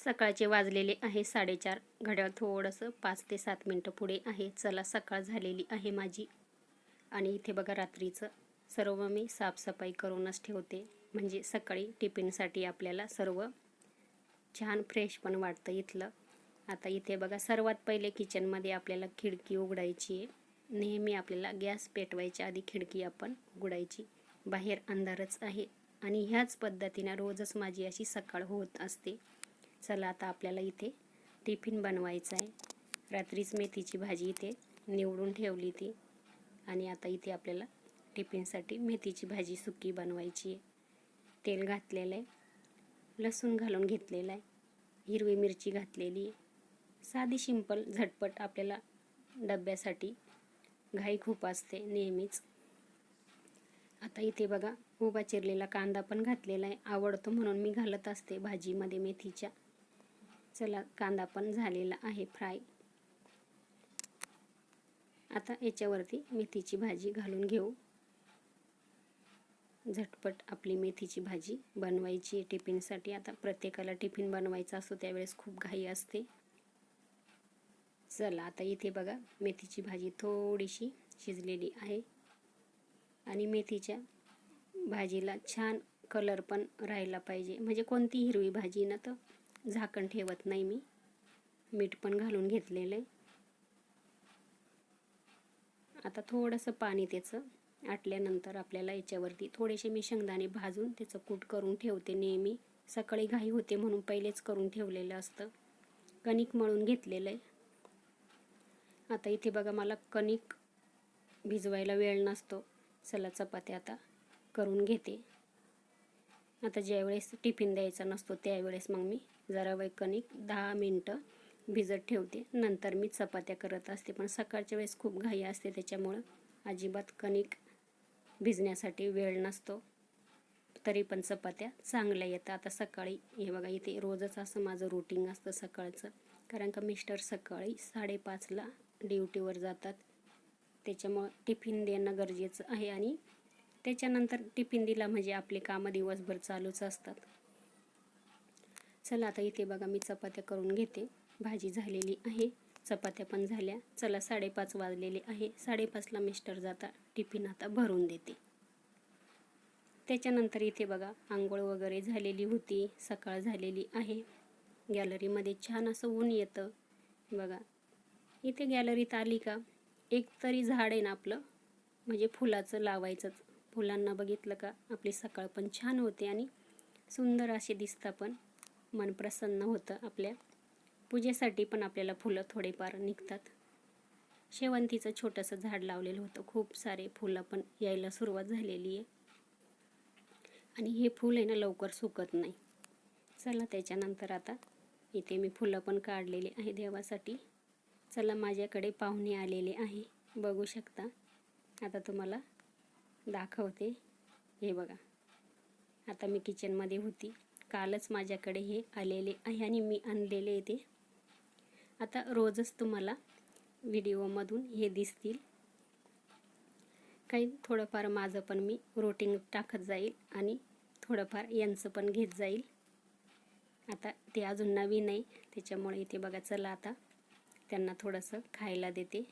सकाळचे वाजलेले आहे 4:30. घड्याळ थोडंसं 5 ते 7 मिनटं पुढे आहे. चला सकाळ झालेली आहे माझी. आणि इथे बघा रात्रीचं सर्व मी साफसफाई करूनच ठेवते. म्हणजे सकाळी टिफिनसाठी आपल्याला सर्व छान फ्रेश पण वाटतं इथलं. आता इथे बघा सर्वात पहिले किचनमध्ये आपल्याला खिडकी उघडायची आहे. नेहमी आपल्याला गॅस पेटवायच्या आधी खिडकी आपण उघडायची. बाहेर अंधारच आहे आणि ह्याच पद्धतीने रोजच माझी अशी सकाळ होत असते. चला आता आपल्याला इथे टिफिन बनवायचा आहे. रात्रीच मेथीची भाजी इथे निवडून ठेवली ती आणि आता इथे आपल्याला टिफिनसाठी मेथीची भाजी सुकी बनवायची आहे. तेल घातलेलं आहे, लसूण घालून घेतलेला आहे, हिरवी मिरची घातलेली आहे. साधी सिंपल झटपट आपल्याला डब्यासाठी घाई खूप असते नेहमीच. आता इथे बघा उभा चिरलेला कांदा पण घातलेला आहे. आवडतो म्हणून मी घालत असते भाजीमध्ये मेथीच्या. चला कांदा पण झालेला आहे फ्राय. आता याच्यावरती मेथीची भाजी घालून घेऊ. झटपट आपली मेथीची भाजी बनवायची आहे टिफिनसाठी. आता प्रत्येकाला टिफिन बनवायचा असतो त्यावेळेस खूप घाई असते. चला आता इथे बघा मेथीची भाजी थोडीशी शिजलेली आहे आणि मेथीच्या भाजीला छान कलर पण राहिला पाहिजे. म्हणजे कोणती हिरवी भाजी ना तर झाकण ठेवत नाही मी. मीठ पण घालून घेतलेलं आहे. आता थोडंसं पाणी त्याचं आटल्यानंतर आपल्याला याच्यावरती थोडेसे मी शेंगदाणे भाजून त्याचं कूट करून ठेवते. नेहमी सकाळी घाई होते म्हणून पहिलेच करून ठेवलेलं असतं. कणिक मळून घेतलेलं आहे. आता इथे बघा मला कणिक भिजवायला वेळ नसतो. चला चपात्या आता करून घेते. आता ज्यावेळेस टिफिन द्यायचा नसतो त्यावेळेस मग मी जरा वेळ कणिक 10 मिनटं भिजत ठेवते. नंतर मी चपात्या करत असते. पण सकाळच्या वेळेस खूप घाई असते त्याच्यामुळं अजिबात कणिक भिजण्यासाठी वेळ नसतो. तरी पण चपात्या चांगल्या येतात. आता सकाळी हे बघा इथे रोजच असं माझं रुटीन असतं सकाळचं. कारण का मिस्टर सकाळी 5:30ला ड्युटीवर जातात. त्याच्यामुळं टिफिन देणं गरजेचं आहे आणि त्याच्यानंतर टिफिन दिला म्हणजे आपले कामं दिवसभर चालूच असतात. चला आता इथे बघा मी चपात्या करून घेते. भाजी झालेली आहे, चपात्या पण झाल्या. चला 5:30 वाजलेले आहे. 5:30ला मिस्टर जातात. टिफिन आता भरून देते. त्याच्यानंतर इथे बघा आंघोळ वगैरे झालेली होती. सकाळ झालेली आहे. गॅलरीमध्ये छान असं ऊन येतं. बघा इथे गॅलरीत आली का एक तरी झाड आहे ना आपलं म्हणजे फुलाचं लावायचंच. फुलांना बघितलं का आपली सकाळ पण छान होते आणि सुंदर असे दिसतं पण मन प्रसन्न होतं. आपल्या पूजेसाठी पण आपल्याला फुलं थोडेफार निघतात. शेवंतीचं छोटंसं झाड लावलेलं होतं. खूप सारे फुलं पण यायला सुरुवात झालेली आहे आणि हे फूल आहे ना लवकर सुकत नाही. चला त्याच्यानंतर आता इथे मी फुलं पण काढलेली आहे देवासाठी. चला माझ्याकडे पाहुणे आलेले आहे, बघू शकता. आता तुम्हाला दाखवते. हे बघा आता मी किचनमध्ये होती. कालच माझ्याकडे हे आलेले आहे आणि मी आणलेले आहे ते. आता रोजच तुम्हाला व्हिडिओमधून हे दिसतील. काही थोडंफार माझं पण मी रुटीन टाकत जाईल आणि थोडंफार यांचं पण घेत जाईल. आता ते अजून नवीन आहे त्याच्यामुळे इथे बघा. चला आता त्यांना थोडंसं खायला देते.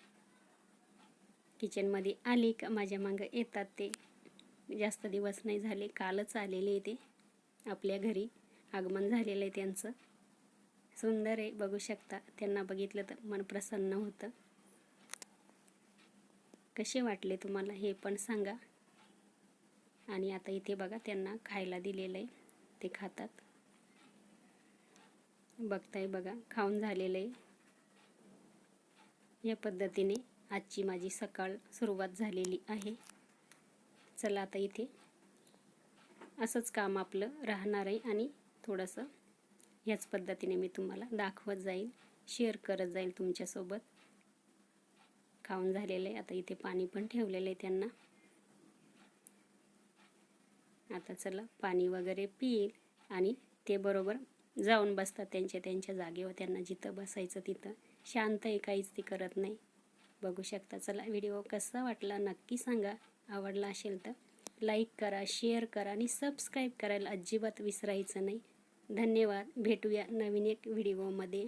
किचनमध्ये आली का माझ्या मागं येतात ते. जास्त दिवस नाही झाले, कालच आलेले ते. आपल्या घरी आगमन झालेलं आहे त्यांचं. सुंदर आहे, बघू शकता. त्यांना बघितलं तर मन प्रसन्न होतं. कसे वाटले तुम्हाला हे पण सांगा. आणि आता इथे बघा त्यांना खायला दिलेलं आहे, ते खातात. बघताय बघा खाऊन झालेलं आहे. या पद्धतीने आजची माझी सकाळ सुरुवात झालेली आहे. चला आता इथे असंच काम आपलं राहणार आहे आणि थोडंसं ह्याच पद्धतीने मी तुम्हाला दाखवत जाईल, शेअर करत जाईल तुमच्यासोबत. खाऊन झालेलं आहे. आता इथे पाणी पण ठेवलेलं आहे त्यांना. आता चला पाणी वगैरे पिईल आणि ते बरोबर जाऊन बसतात त्यांच्या त्यांच्या जागेवर. त्यांना जिथं बसायचं तिथं शांत आहे, काहीच ती करत नाही. बघू शकता. चला व्हिडिओ कसा वाटला नक्की सांगा. आवडला असेल तर लाईक करा, शेअर करा आणि सबस्क्राईब करायला अजिबात विसरायचं नाही. धन्यवाद. भेटूया नवीन एक व्हिडिओमध्ये.